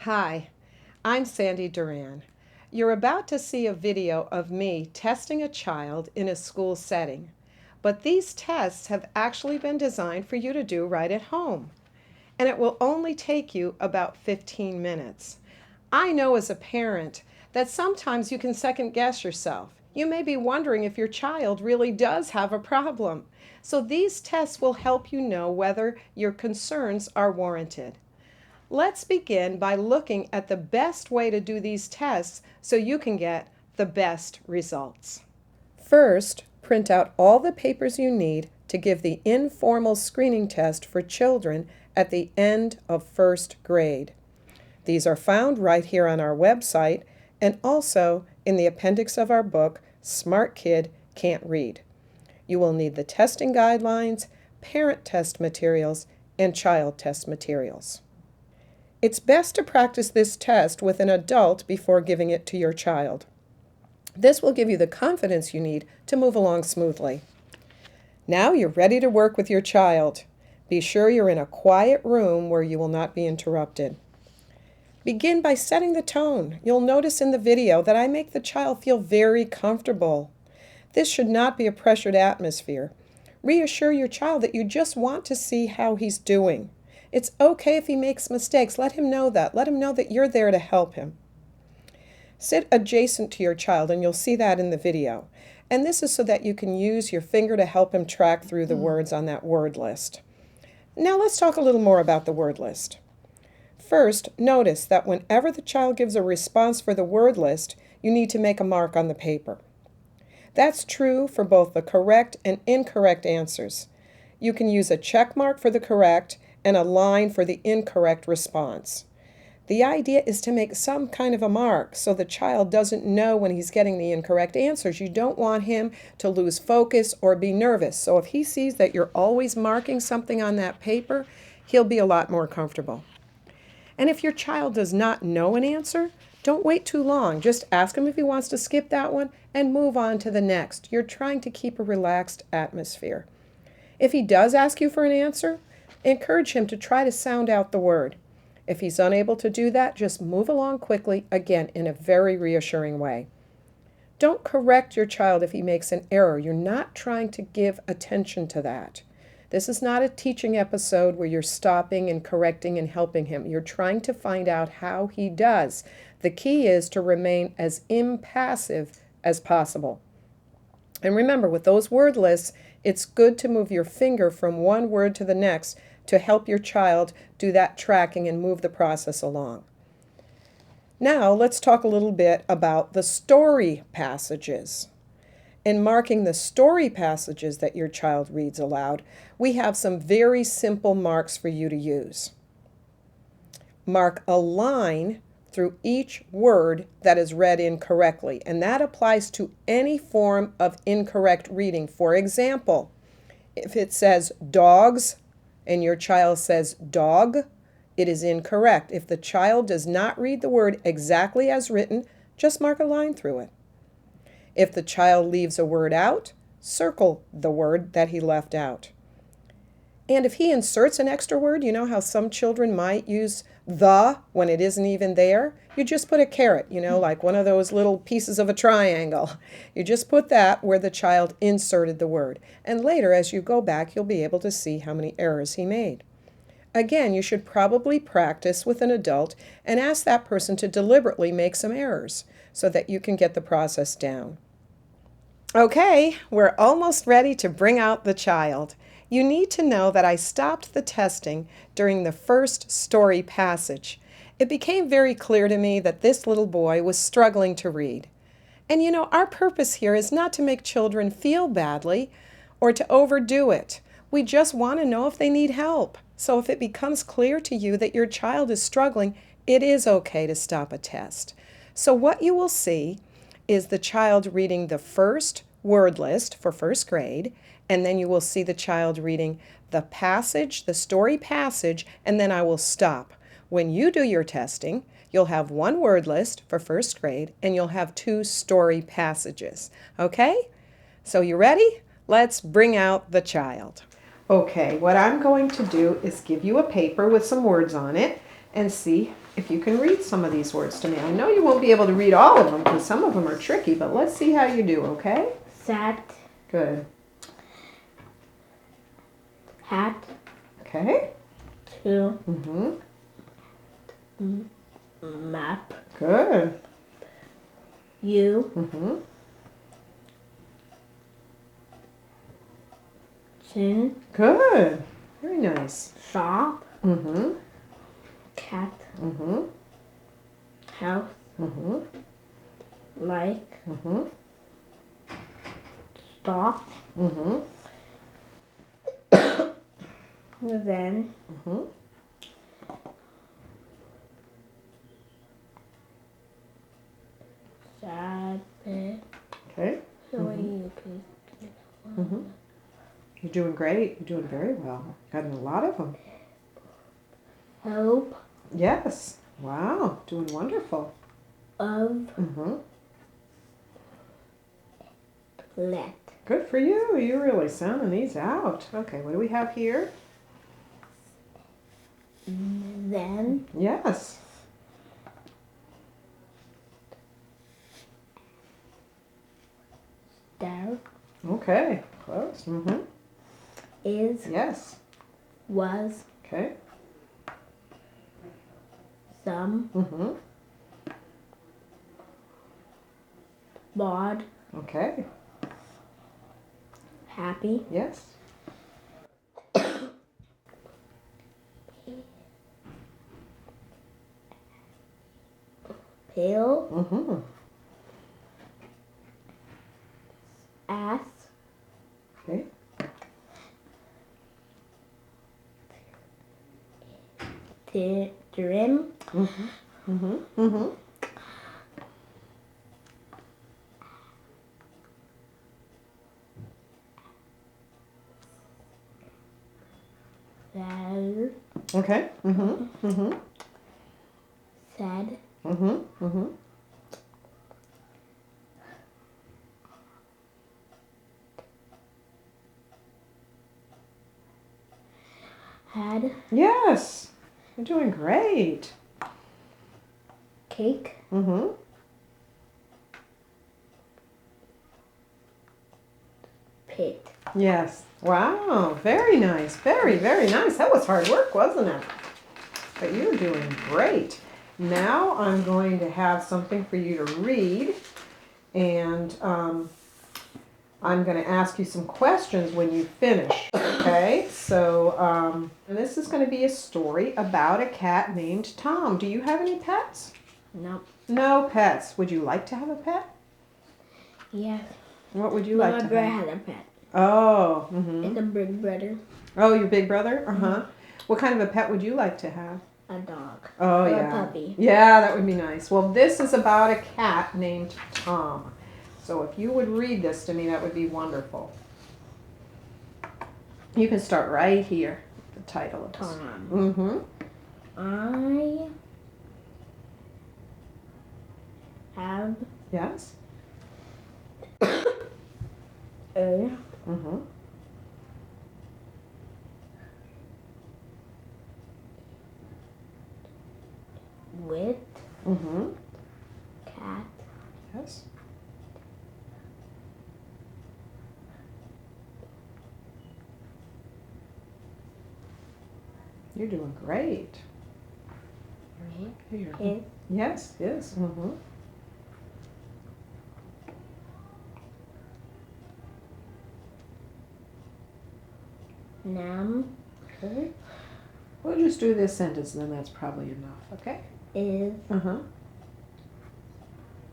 Hi, I'm Sandy Duran. You're about to see a video of me testing a child in a school setting, but these tests have actually been designed for you to do right at home, and it will only take you about 15 minutes. I know as a parent that sometimes you can second guess yourself. You may be wondering if your child really does have a problem. So these tests will help you know whether your concerns are warranted. Let's begin by looking at the best way to do these tests so you can get the best results. First, print out all the papers you need to give the informal screening test for children at the end of first grade. These are found right here on our website and also in the appendix of our book, Smart Kid Can't Read. You will need the testing guidelines, parent test materials, and child test materials. It's best to practice this test with an adult before giving it to your child. This will give you the confidence you need to move along smoothly. Now you're ready to work with your child. Be sure you're in a quiet room where you will not be interrupted. Begin by setting the tone. You'll notice in the video that I make the child feel very comfortable. This should not be a pressured atmosphere. Reassure your child that you just want to see how he's doing. It's okay if he makes mistakes. Let him know that. Let him know that you're there to help him. Sit adjacent to your child, and you'll see that in the video. And this is so that you can use your finger to help him track through the words on that word list. Now let's talk a little more about the word list. First, notice that whenever the child gives a response for the word list, you need to make a mark on the paper. That's true for both the correct and incorrect answers. You can use a check mark for the correct and a line for the incorrect response. The idea is to make some kind of a mark so the child doesn't know when he's getting the incorrect answers. You don't want him to lose focus or be nervous. So if he sees that you're always marking something on that paper, he'll be a lot more comfortable. And if your child does not know an answer, don't wait too long. Just ask him if he wants to skip that one and move on to the next. You're trying to keep a relaxed atmosphere. If he does ask you for an answer, encourage him to try to sound out the word. If he's unable to do that, just move along quickly, again, in a very reassuring way. Don't correct your child if he makes an error. You're not trying to give attention to that. This is not a teaching episode where you're stopping and correcting and helping him. You're trying to find out how he does. The key is to remain as impassive as possible. And remember, with those word lists, it's good to move your finger from one word to the next to help your child do that tracking and move the process along. Now, let's talk a little bit about the story passages. In marking the story passages that your child reads aloud, we have some very simple marks for you to use. Mark a line through each word that is read incorrectly, and that applies to any form of incorrect reading. For example, if it says dogs and your child says dog, it is incorrect. If the child does not read the word exactly as written, just mark a line through it. If the child leaves a word out, circle the word that he left out. And if he inserts an extra word, you know how some children might use the when it isn't even there? You just put a caret, like one of those little pieces of a triangle. You just put that where the child inserted the word. And later, as you go back, you'll be able to see how many errors he made. Again, you should probably practice with an adult and ask that person to deliberately make some errors so that you can get the process down. Okay, we're almost ready to bring out the child. You need to know that I stopped the testing during the first story passage. It became very clear to me that this little boy was struggling to read. And our purpose here is not to make children feel badly or to overdo it. We just want to know if they need help. So if it becomes clear to you that your child is struggling, it is okay to stop a test. So what you will see is the child reading the first word list for first grade, and then you will see the child reading the passage, the story passage, and then I will stop. When you do your testing, you'll have one word list for first grade, and you'll have two story passages. Okay? So you ready? Let's bring out the child. Okay, what I'm going to do is give you a paper with some words on it. and see if you can read some of these words to me. I know you won't be able to read all of them because some of them are tricky, but let's see how you do, okay? Sat. Good. Hat. Okay. Two. Map. Good. You. Chin. Good. Very nice. Shop. Cat. House. Like. Stop. Then. Sad. Okay. You're doing great. You're doing very well. Gotten a lot of them. Help. Yes. Wow. Doing wonderful. Of. Let. Good for you. You're really sounding these out. Okay, what do we have here? Then. Yes. There. Okay. Close. Is. Yes. Was. Okay. Some. Bod. Okay. Happy. Yes. Pill. Ass. Okay. Trim. Said. Okay. Said. Had. Yes. You're doing great. Cake. Pit. Yes. Wow. Very nice. Very, very nice. That was hard work, wasn't it? But you're doing great. Now I'm going to have something for you to read. And I'm going to ask you some questions when you finish. Okay? So and this is going to be a story about a cat named Tom. Do you have any pets? No. No pets. Would you like to have a pet? Yeah. What would you No, like my to brother have? had a pet. Oh. It's a big brother. Oh, your big brother? What kind of a pet would you like to have? A dog. Oh, or yeah. a puppy. Yeah, that would be nice. Well, this is about a cat named Tom. So if you would read this to me, that would be wonderful. You can start right here. The title of this. Tom. I have Yes. a with cat Yes. You're doing great. Here. his Yes, yes. name Okay. We'll just do this sentence and then that's probably enough, okay? is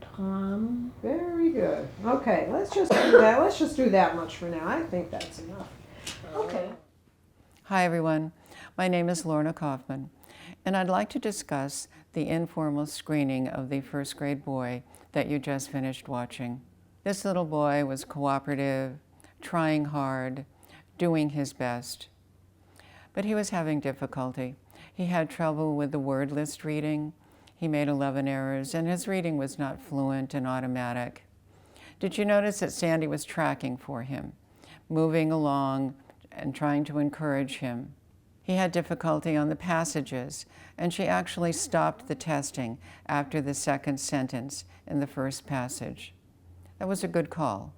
Tom. Very good. Okay, let's just do that. Let's just do that much for now. I think that's enough. Okay. Hi everyone, my name is Lorna Kaufman, and I'd like to discuss the informal screening of the first grade boy that you just finished watching. This little boy was cooperative, trying hard, doing his best, but he was having difficulty. He had trouble with the word list reading. He made 11 errors, and his reading was not fluent and automatic. Did you notice that Sandy was tracking for him, moving along and trying to encourage him? He had difficulty on the passages, and she actually stopped the testing after the second sentence in the first passage. That was a good call.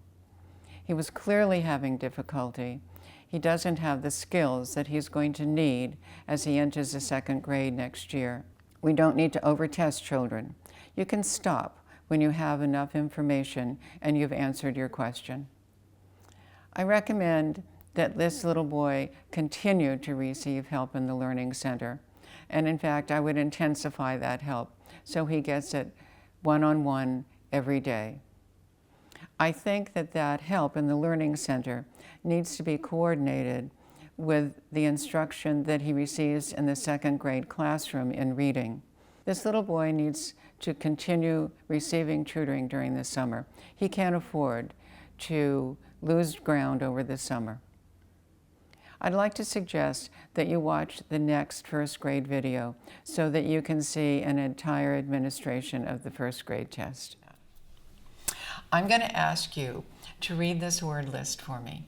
He was clearly having difficulty. He doesn't have the skills that he's going to need as he enters the second grade next year. We don't need to over-test children. You can stop when you have enough information and you've answered your question. I recommend that this little boy continue to receive help in the Learning Center. And in fact, I would intensify that help so he gets it one-on-one every day. I think that that help in the Learning Center needs to be coordinated with the instruction that he receives in the second grade classroom in reading. This little boy needs to continue receiving tutoring during the summer. He can't afford to lose ground over the summer. I'd like to suggest that you watch the next first grade video so that you can see an entire administration of the first grade test. I'm going to ask you to read this word list for me.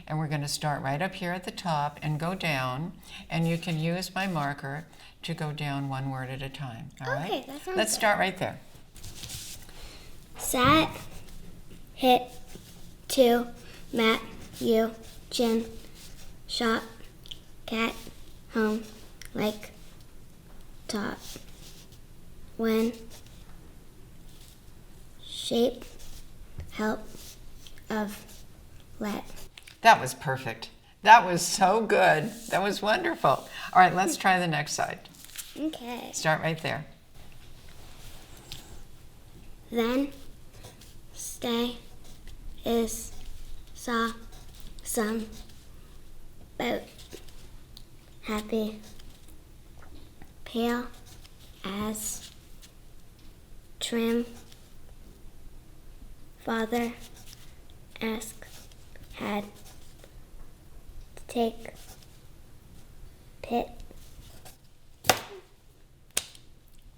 And we're going to start right up here at the top and go down, and you can use my marker to go down one word at a time. All right? Okay, that sounds Let's start right there. Sat, hit, to, mat, you, chin, shop, cat, home, like, top, when, shape, help, of, let. That was perfect. That was so good. That was wonderful. All right, let's try the next side. Okay. Start right there. Then, stay, is, saw, some, boat, happy, pale, as, trim, father, ask, had, take, pit.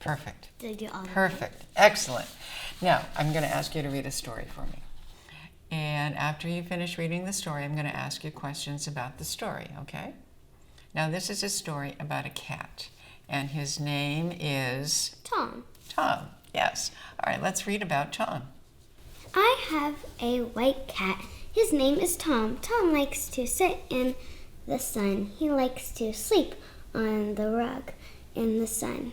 Perfect. Did I do all of Perfect. Excellent. Now, I'm going to ask you to read a story for me. And after you finish reading the story, I'm going to ask you questions about the story, okay? Now, this is a story about a cat, and his name is Tom. Tom. Yes. All right, let's read about Tom. I have a white cat. His name is Tom. Tom likes to sit in the sun. He likes to sleep on the rug in the sun.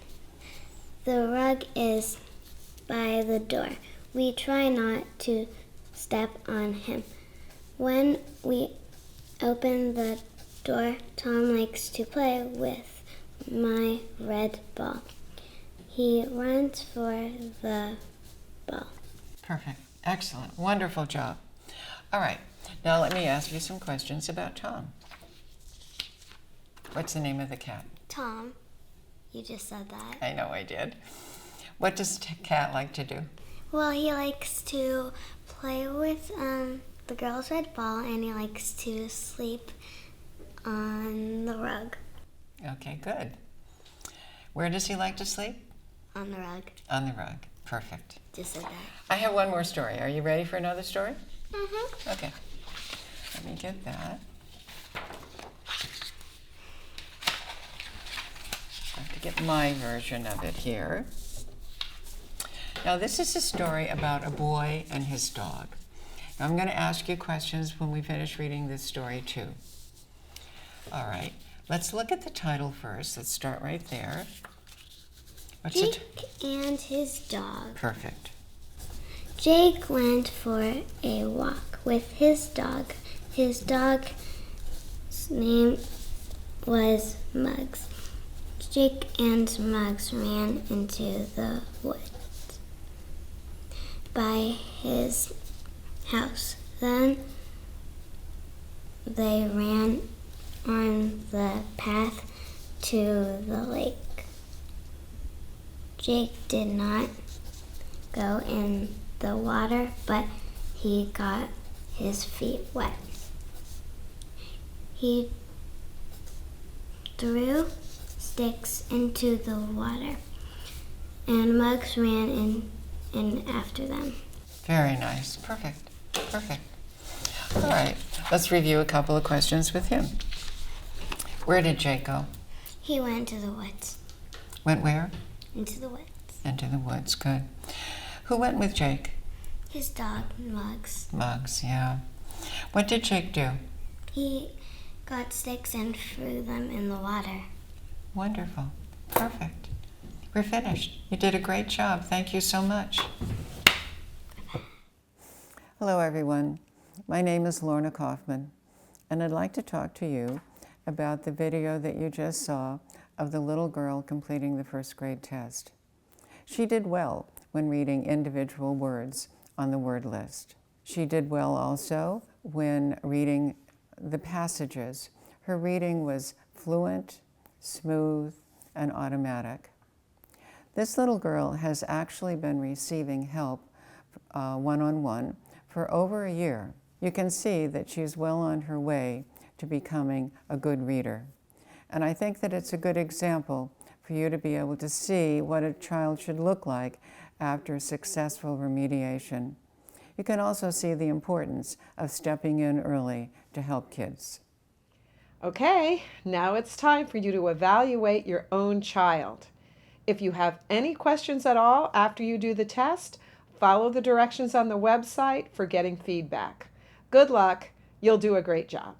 The rug is by the door. We try not to step on him. When we open the door, Tom likes to play with my red ball. He runs for the ball. Perfect. Excellent. Wonderful job. All right. Now let me ask you some questions about Tom. What's the name of the cat? Tom, you just said that. I know I did. What does cat like to do? Well, he likes to play with the girl's red ball, and he likes to sleep on the rug. Okay, good. Where does he like to sleep? On the rug. On the rug. Perfect. Just said that. I have one more story. Are you ready for another story? Mm-hmm. Okay. Let me get that. I have to get my version of it here. Now, this is a story about a boy and his dog. Now, I'm going to ask you questions when we finish reading this story, too. All right. Let's look at the title first. Let's start right there. What's it? Jake and his dog. Perfect. Jake went for a walk with his dog. His dog's name was Muggs. Jake and Muggs ran into the woods by his house. Then they ran on the path to the lake. Jake did not go in the water, but he got his feet wet. He threw sticks into the water, and Muggs ran in after them. Very nice. Perfect. Perfect. All right. Let's review a couple of questions with him. Where did Jake go? He went to the woods. Went where? Into the woods. Into the woods, good. Who went with Jake? His dog, Mugs. Mugs, yeah. What did Jake do? He got sticks and threw them in the water. Wonderful. Perfect. We're finished. You did a great job. Thank you so much. Hello, everyone. My name is Lorna Kaufman, and I'd like to talk to you about the video that you just saw of the little girl completing the first grade test. She did well when reading individual words on the word list. She did well also when reading the passages. Her reading was fluent, smooth, and automatic. This little girl has actually been receiving help one-on-one for over a year. You can see that she's well on her way to becoming a good reader. And I think that it's a good example for you to be able to see what a child should look like after successful remediation. You can also see the importance of stepping in early to help kids. Okay, now it's time for you to evaluate your own child. If you have any questions at all after you do the test, follow the directions on the website for getting feedback. Good luck. You'll do a great job.